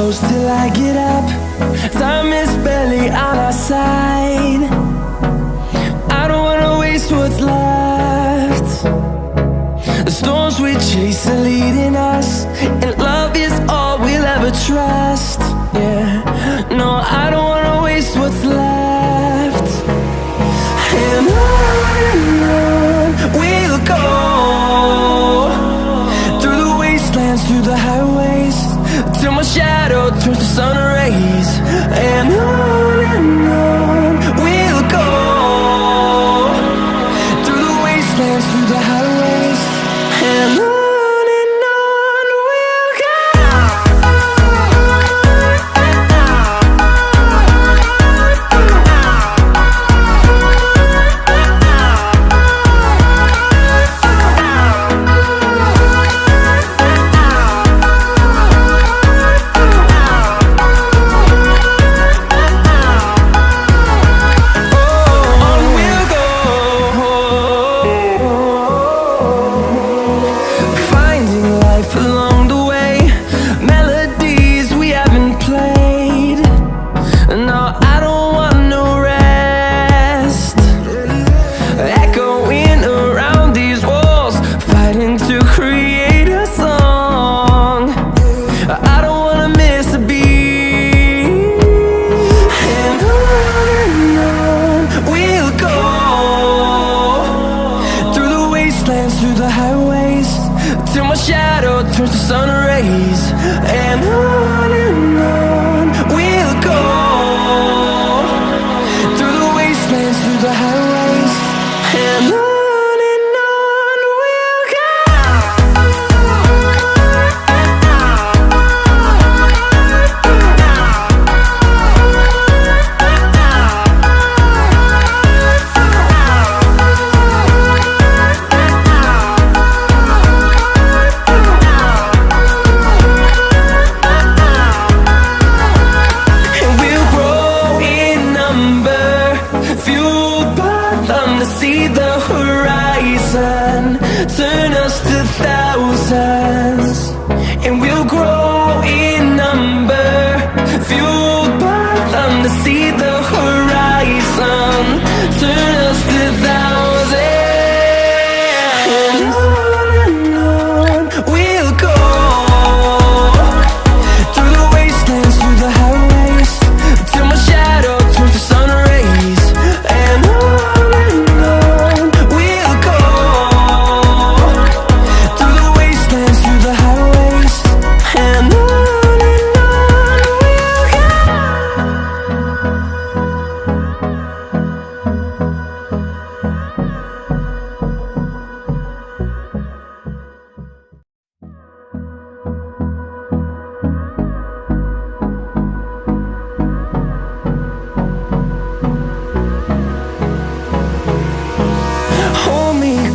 close till I get up. Time is barely on our side. I don't wanna waste what's left. The storms we chase are leading us, and love is all we'll ever trust. Yeah, no, I don't wanna waste what's left. And on we'll go, through the wastelands, through the highways, till my shadow turns to sun rays. And on we'll go, through the wastelands, through the highways, and on we'll go. Through the highways, till my shadow turns to sun rays. And on we'll go, through the wastelands, through the highways, and on we'll go. See the horizon, turn us to thousands, and we'll grow in number, fueled by them. To see the horizon, turn us to thousands, and on we'll go, through the wastelands, through the highways, till my shadow turns to sun rays. And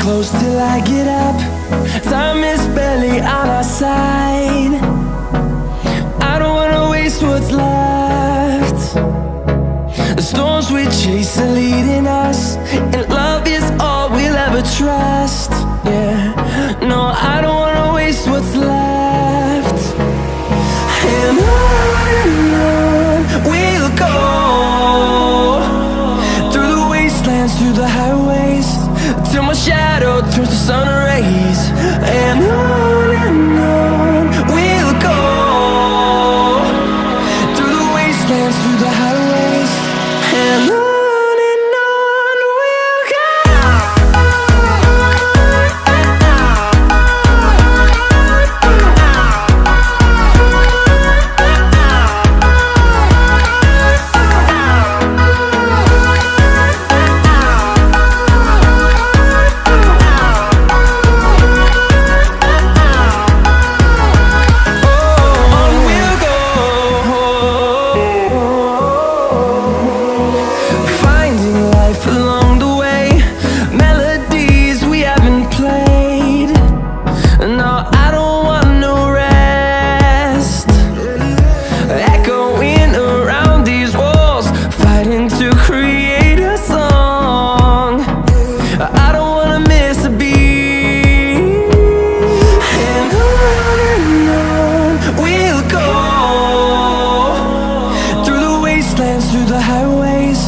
close till I get up. Time is barely on our side. I don't wanna waste what's left. The storms we chase are leading us, and love is all we'll ever trust. Yeah, no, I don't wanna waste what's left. And on we'll go, through the wastelands, through the highways, till my shadow turns to sun rays. And on we'll go, through the wastelands, through the highways, and on we'll go. through the highways,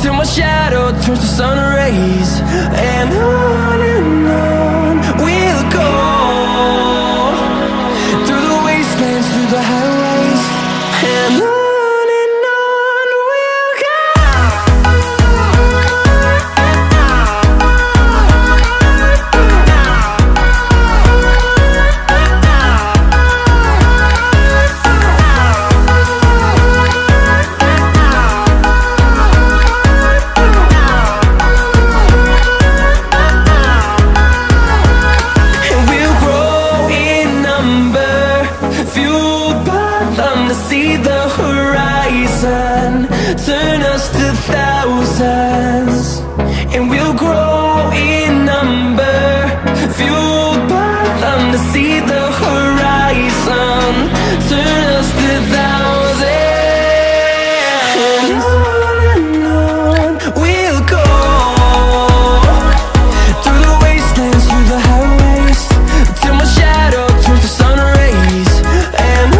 till my shadow turns to sun rays. And on we'll go, through the wastelands, through the highways. And on we'll go. See the horizon turn us to thousands, and we'll grow in number, fueled by them. To see the horizon turn us to thousands, and on we'll go, through the wastelands, through the highways, till my shadow turns to sun rays. And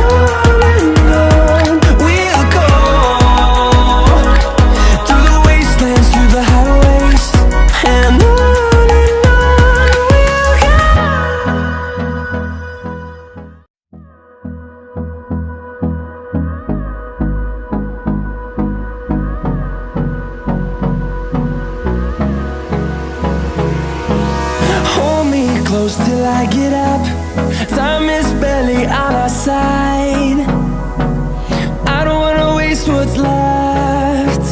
close till I get up. Time is barely on our side. I don't wanna waste what's left.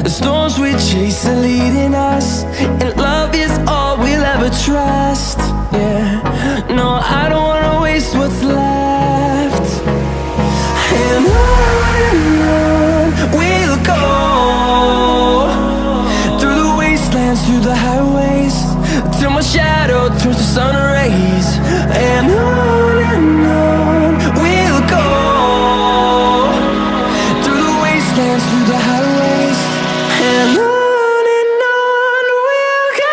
The storms we chase are leading us, and love is all we'll ever trust. Yeah, no, I don't wanna waste what's left. And on we'll go, through the wastelands, through the highways, till my shadow turns to sun rays. And on we'll go, through the wastelands, through the highways. And on we'll go.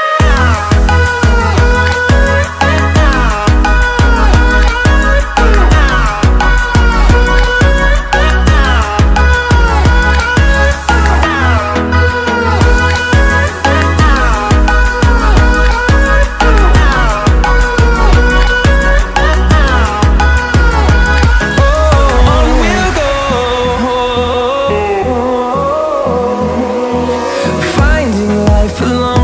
Along